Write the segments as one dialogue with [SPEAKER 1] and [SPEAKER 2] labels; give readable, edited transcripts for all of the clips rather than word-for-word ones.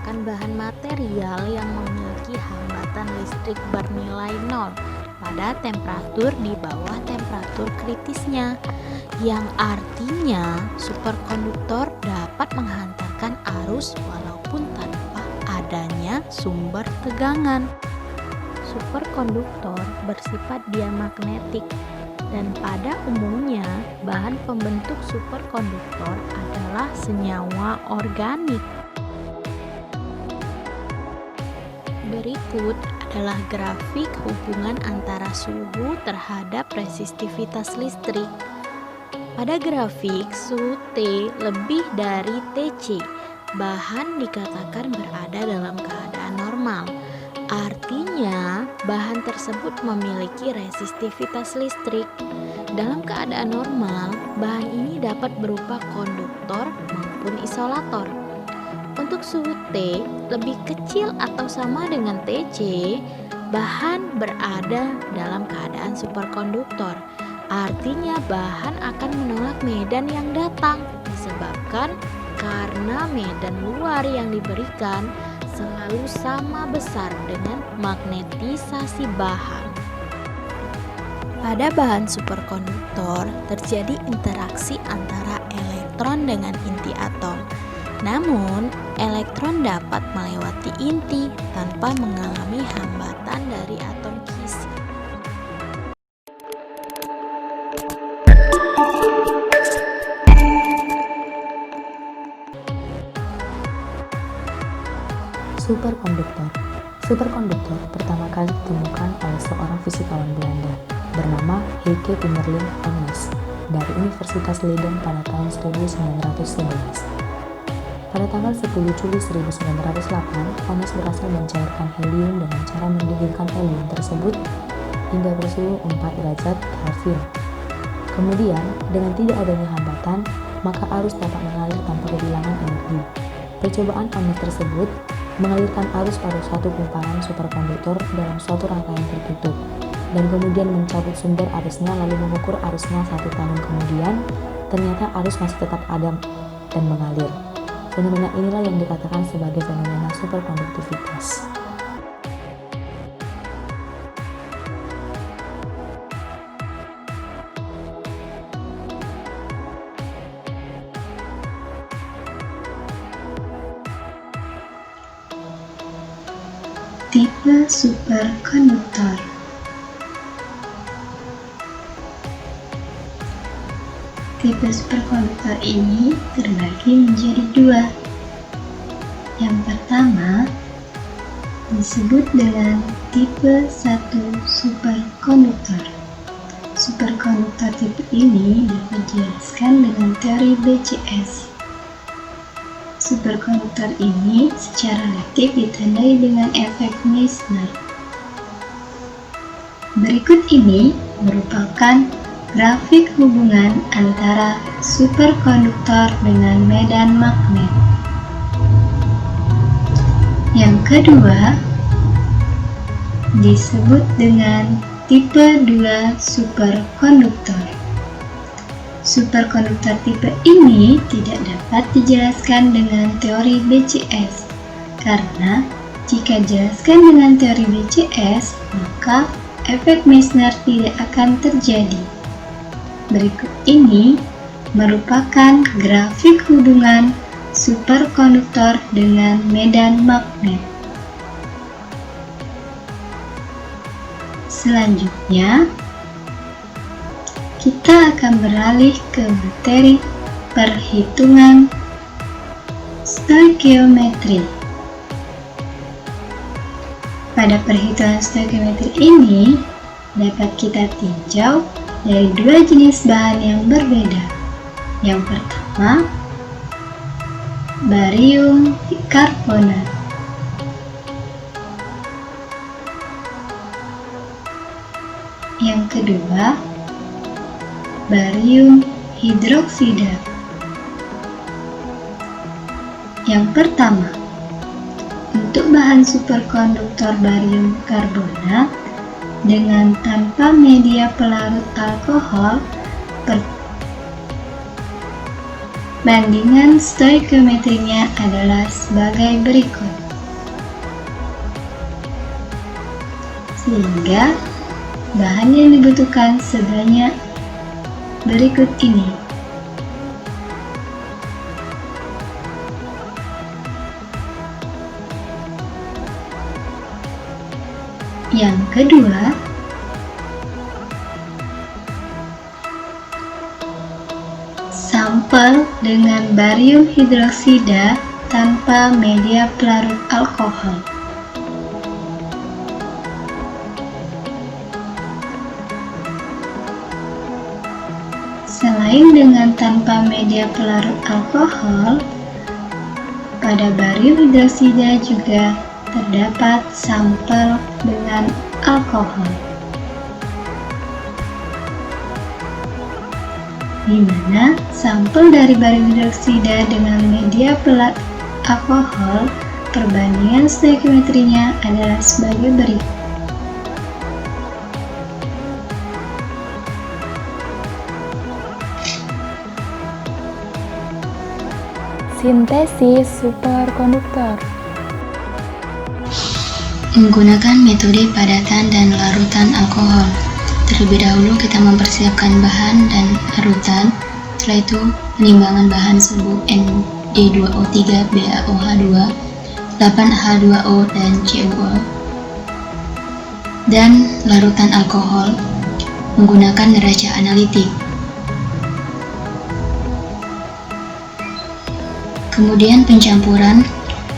[SPEAKER 1] merupakan bahan material yang memiliki hambatan listrik bernilai nol pada temperatur di bawah temperatur kritisnya, yang artinya superkonduktor dapat menghantarkan arus walaupun tanpa adanya sumber tegangan. Superkonduktor bersifat diamagnetik, dan pada umumnya bahan pembentuk superkonduktor adalah senyawa organik. Berikut adalah grafik hubungan antara suhu terhadap resistivitas listrik. Pada grafik suhu T lebih dari Tc, bahan dikatakan berada dalam keadaan normal. Artinya, bahan tersebut memiliki resistivitas listrik. Dalam keadaan normal, bahan ini dapat berupa konduktor maupun isolator. Untuk suhu T lebih kecil atau sama dengan Tc, bahan berada dalam keadaan superkonduktor. Artinya, bahan akan menolak medan yang datang disebabkan karena medan luar yang diberikan selalu sama besar dengan magnetisasi bahan. Pada bahan superkonduktor terjadi interaksi antara elektron dengan inti atom. Namun, elektron dapat melewati inti tanpa mengalami hambatan dari atom kisi.
[SPEAKER 2] Superkonduktor. Superkonduktor pertama kali ditemukan oleh seorang fisikawan Belanda bernama Heike Pimmerlin Onnes dari Universitas Leiden pada tahun 1911. Pada tanggal 10 Juli 1908, Onnes berhasil mencairkan helium dengan cara mendinginkan helium tersebut hingga bersuhu 4 derajat Kelvin. Kemudian, dengan tidak adanya hambatan, maka arus dapat mengalir tanpa kehilangan energi. Percobaan Onnes tersebut mengalirkan arus pada suatu kumparan superkonduktor dalam suatu rangkaian tertutup, dan kemudian mencabut sumber arusnya lalu mengukur arusnya 1 tahun kemudian. Ternyata arus masih tetap ada dan mengalir. Fenomena inilah yang dikatakan sebagai fenomena superkonduktivitas.
[SPEAKER 3] Tipe superkonduktor. Tipe superkonduktor ini terbagi menjadi 2. Yang pertama disebut dengan tipe 1 superkonduktor. Superkonduktor tipe ini dapat dijelaskan dengan teori BCS. Superkonduktor ini secara relatif ditandai dengan efek Meissner. Berikut ini merupakan grafik hubungan antara superkonduktor dengan medan magnet. Yang kedua disebut dengan tipe 2 superkonduktor. Superkonduktor tipe ini tidak dapat dijelaskan dengan teori BCS, karena jika dijelaskan dengan teori BCS, maka efek Meissner tidak akan terjadi. Berikut ini merupakan grafik hubungan superkonduktor dengan medan magnet. Selanjutnya, kita akan beralih ke materi perhitungan stoikiometri. Pada perhitungan stoikiometri ini dapat kita tinjau dari 2 jenis bahan yang berbeda. Yang pertama, barium karbonat. Yang kedua, barium hidroksida. Yang pertama, untuk bahan superkonduktor barium karbonat dengan tanpa media pelarut alkohol Bandingan stoikiometrinya adalah sebagai berikut. Sehingga bahan yang dibutuhkan sebanyak berikut ini. Yang kedua, sampel dengan barium hidroksida tanpa media pelarut alkohol. Selain dengan tanpa media pelarut alkohol, pada barium hidroksida juga terdapat sampel dengan alkohol, di mana sampel dari barium hidroksida dengan media pelarut alkohol perbandingan stoikiometrinya adalah sebagai berikut.
[SPEAKER 2] Sintesis superkonduktor.
[SPEAKER 4] Menggunakan metode padatan dan larutan alkohol. Terlebih dahulu kita mempersiapkan bahan dan larutan. Setelah itu penimbangan bahan serbuk ND2O3, BaOH2, 8H2O dan CuO, dan larutan alkohol menggunakan neraca analitik. Kemudian pencampuran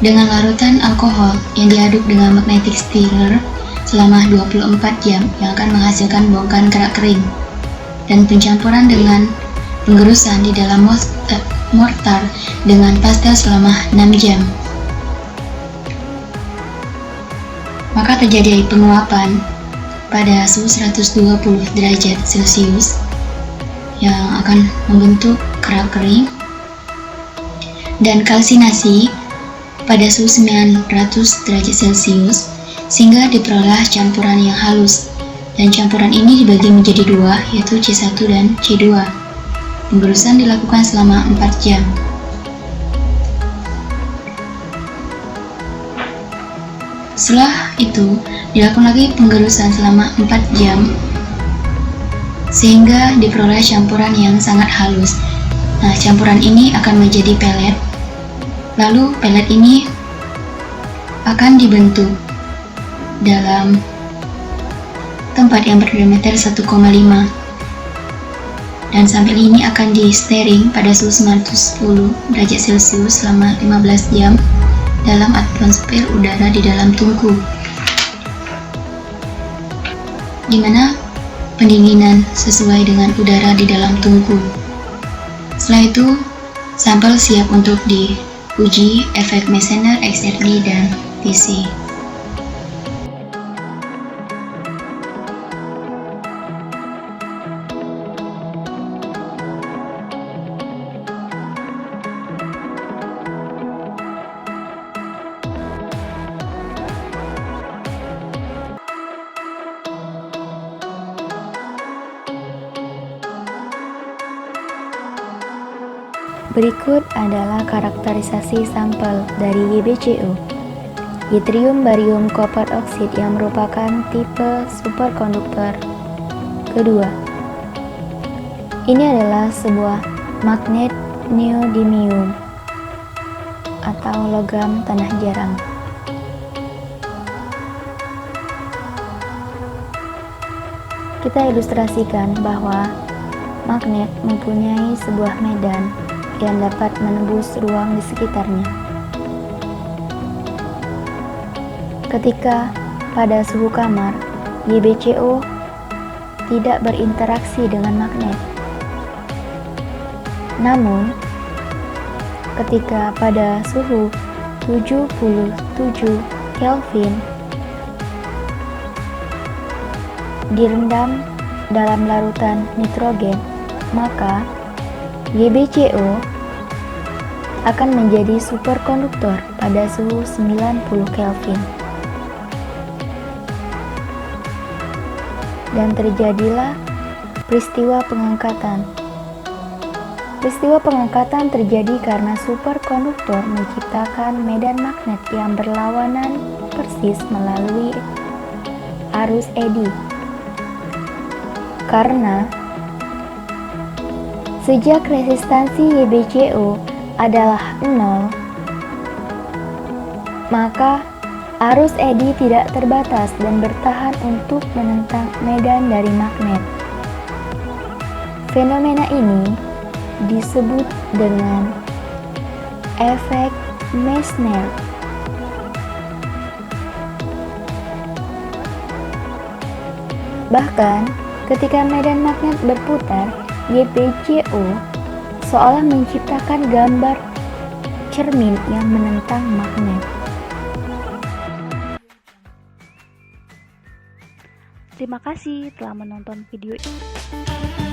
[SPEAKER 4] dengan larutan alkohol yang diaduk dengan magnetic stirrer selama 24 jam yang akan menghasilkan bongkahan kerak kering, dan pencampuran dengan penggerusan di dalam mortar dengan pastel selama 6 jam. Maka terjadi penguapan pada suhu 120 derajat Celcius yang akan membentuk kerak kering, dan kalsinasi pada suhu 900 derajat Celcius sehingga diperoleh campuran yang halus, dan campuran ini dibagi menjadi dua, yaitu C1 dan C2. Penggerusan dilakukan selama 4 jam. Setelah itu dilakukan lagi penggerusan selama 4 jam sehingga diperoleh campuran yang sangat halus. Nah, campuran ini akan menjadi pelet. Lalu pelet ini akan dibentuk dalam tempat yang berdiameter 1,5, dan sampel ini akan di stirring pada suhu 910 derajat Celcius selama 15 jam dalam atmosfer udara di dalam tungku, di mana pendinginan sesuai dengan udara di dalam tungku. Setelah itu sampel siap untuk diuji efek Meissner, XRD, dan TC.
[SPEAKER 2] Berikut adalah karakterisasi sampel dari YBCO. Yttrium barium copper oxide yang merupakan tipe superkonduktor kedua. Ini adalah sebuah magnet neodymium atau logam tanah jarang. Kita ilustrasikan bahwa magnet mempunyai sebuah medan yang dapat menembus ruang di sekitarnya. Ketika pada suhu kamar, YBCO tidak berinteraksi dengan magnet. Namun, ketika pada suhu 77 Kelvin direndam dalam larutan nitrogen, maka YBCO akan menjadi superkonduktor pada suhu 90 Kelvin. Dan terjadilah peristiwa pengangkatan
[SPEAKER 5] Peristiwa pengangkatan terjadi karena superkonduktor menciptakan medan magnet yang berlawanan persis melalui arus eddy. Karena sejak resistansi YBCO adalah 0, maka arus eddy tidak terbatas dan bertahan untuk menentang medan dari magnet. Fenomena ini disebut dengan efek Meissner. Bahkan, ketika medan magnet berputar, YBCO seolah menciptakan gambar cermin yang menentang magnet.
[SPEAKER 6] Terima kasih telah menonton video ini.